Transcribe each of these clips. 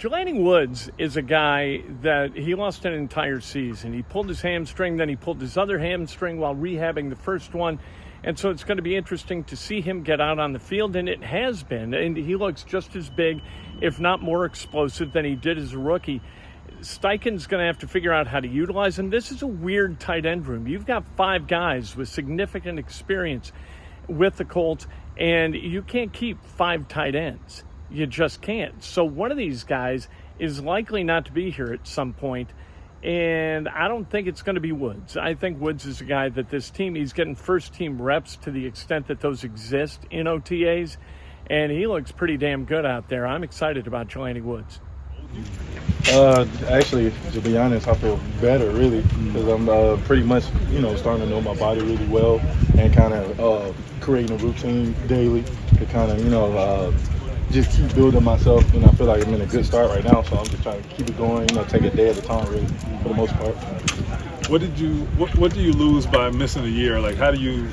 Jelani Woods is a guy that he lost an entire season. He pulled his hamstring, then he pulled his other hamstring while rehabbing the first one. And so it's going to be interesting to see him get out on the field, and it has been. And he looks just as big, if not more explosive, than he did as a rookie. Steichen's going to have to figure out how to utilize him. This is a weird tight end room. You've got 5 guys with significant experience with the Colts, and you can't keep 5 tight ends. You just can't. So one of these guys is likely not to be here at some point, and I don't think it's going to be Woods. I think Woods is a guy that this team, he's getting first-team reps to the extent that those exist in OTAs, and he looks pretty damn good out there. I'm excited about Jelani Woods. Actually, to be honest, I feel better, really, because I'm pretty much, starting to know my body really well and kind of creating a routine daily to kind of, just keep building myself, and I feel like I'm in a good start right now, so I'm just trying to keep it going, take a day at a time, really, for the most part. What do you lose by missing a year? Like, how do you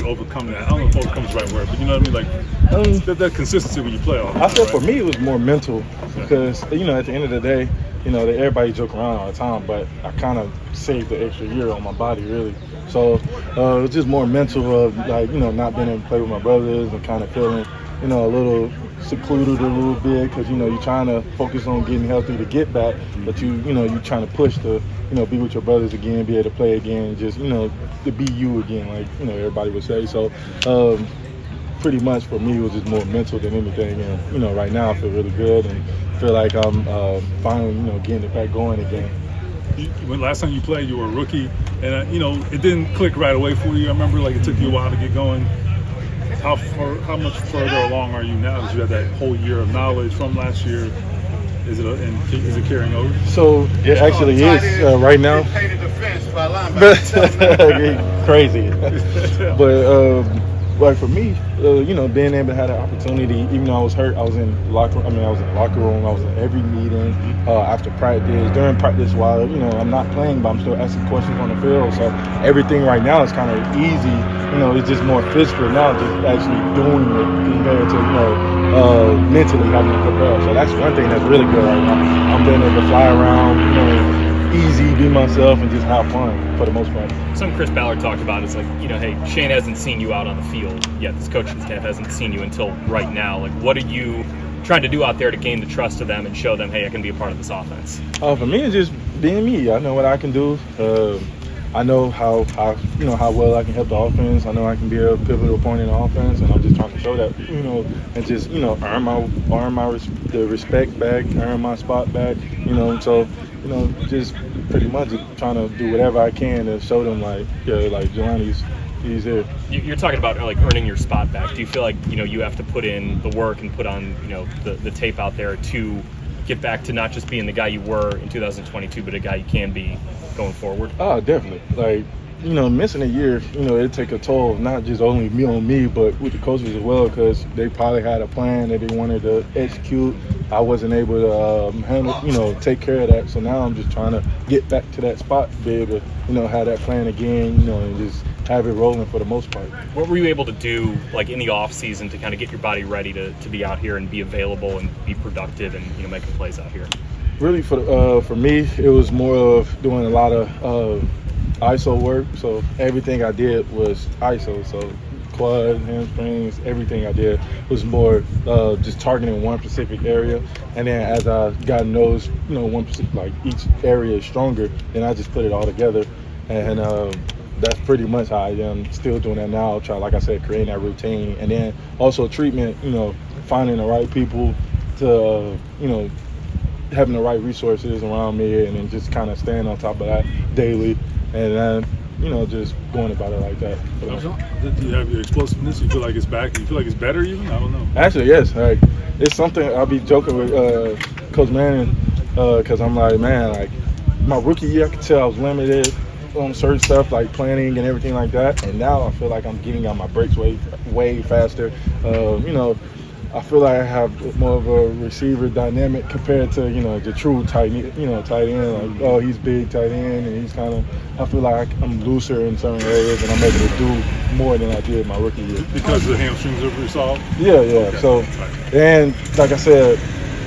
overcome that? I don't know if overcome is the right word, but you know what I mean? Like, that consistency when you play all. I feel for me it was more mental because, at the end of the day, everybody joke around all the time, but I kind of saved the extra year on my body, really. So it was just more mental of, not being able to play with my brothers and kind of feeling, a little secluded a little bit because, you're trying to focus on getting healthy to get back, but you're trying to push to, be with your brothers again, be able to play again, just, to be you again, like, everybody would say. So pretty much for me, it was just more mental than anything. And, right now I feel really good and feel like I'm finally, getting it back going again. When last time you played, you were a rookie, and, it didn't click right away for you. I remember, it took you a while to get going. How much further along are you now? Because you have that whole year of knowledge from last year. Is it carrying over? So it actually is right now. Crazy, but for me, being able to have the opportunity, even though I was hurt, I was in the locker room. I was in the locker room. I was in every meeting after practice, during practice. While I'm not playing, but I'm still asking questions on the field. So everything right now is kind of easy. It's just more physical now, just actually doing it compared to mentally having to prepare. So that's one thing that's really good right now. I'm being able to fly around, easy, be myself, and just have fun for the most part. Something Chris Ballard talked about is hey, Shane hasn't seen you out on the field yet. This coaching staff hasn't seen you until right now. What are you trying to do out there to gain the trust of them and show them, hey, I can be a part of this offense? For me, it's just being me. I know what I can do. I know how well I can help the offense. I know I can be a pivotal point in the offense, and I'm just trying to show that, and just earn the respect back, earn my spot back, So just pretty much trying to do whatever I can to show them like Jelani's he's here. You're talking about earning your spot back. Do you feel like you have to put in the work and put on the tape out there to get back to not just being the guy you were in 2022, but a guy you can be going forward? Oh, definitely. Missing a year, it take a toll, not just only on me, but with the coaches as well, because they probably had a plan that they wanted to execute. I wasn't able to handle, take care of that. So now I'm just trying to get back to that spot, be able to, have that plan again, and just have it rolling for the most part. What were you able to do, in the off season, to kind of get your body ready to be out here and be available and be productive and making plays out here? Really, for me, it was more of doing a lot of ISO work. So everything I did was ISO. So quad, hamstrings, everything I did was more just targeting one specific area. And then as I got those, one specific, each area is stronger, then I just put it all together. And that's pretty much how I am still doing that now. Try, like I said, creating that routine. And then also treatment, finding the right people to, having the right resources around me, and then just kind of staying on top of that daily. And then, just going about it like that. Do you have your explosiveness? You feel like it's back? You feel like it's better even? I don't know. Actually, yes. It's something I'll be joking with Coach Manning because I'm like, man, my rookie year, I could tell I was limited on certain stuff like planning and everything like that. And now I feel like I'm getting on my breaks way faster. I feel like I have more of a receiver dynamic compared to, the true tight end. He's big tight end, and he's kind of, I feel like I'm looser in certain areas, and I'm able to do more than I did my rookie year. Because the hamstrings are resolved? Yeah. Okay. So, and like I said,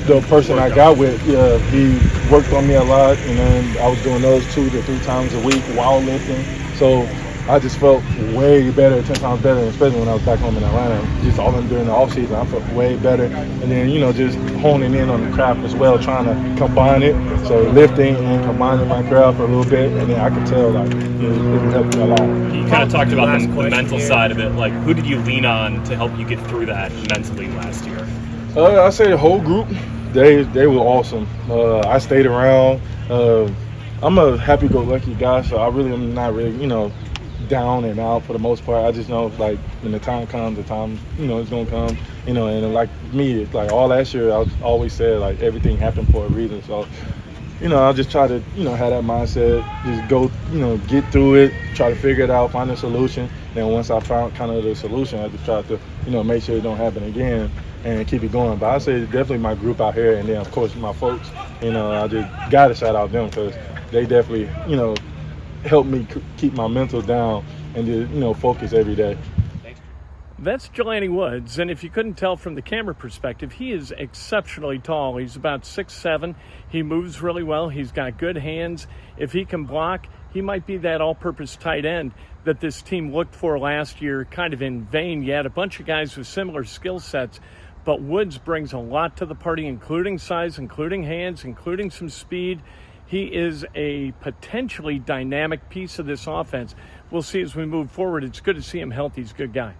the person I got with, he worked on me a lot, and then I was doing those 2 to 3 times a week while lifting. So I just felt way better, 10 times better, especially when I was back home in Atlanta. Just all during the offseason, I felt way better. And then, just honing in on the craft as well, trying to combine it. So lifting and combining my craft a little bit, and then I could tell, like, it helped me a lot. You kind of talked about the mental side of it. Like, who did you lean on to help you get through that mentally last year? I say the whole group. They were awesome. I stayed around. I'm a happy-go-lucky guy, so I really am not really, down and out for the most part. I just know, like, when the time comes, it's gonna come. And like me, it's like all last year, I always said, like, everything happened for a reason. So, I'll just try to, have that mindset, just go, get through it, try to figure it out, find a solution. Then once I found kind of the solution, I just try to, make sure it don't happen again and keep it going. But I say definitely my group out here, and then of course my folks. I just gotta shout out them because they definitely, help me keep my mental down and just, focus every day. That's Jelani Woods, and if you couldn't tell from the camera perspective, he is exceptionally tall. He's about 6'7". He moves really well. He's got good hands. If he can block, he might be that all-purpose tight end that this team looked for last year, kind of in vain. You had a bunch of guys with similar skill sets, but Woods brings a lot to the party, including size, including hands, including some speed. He is a potentially dynamic piece of this offense. We'll see as we move forward. It's good to see him healthy. He's a good guy.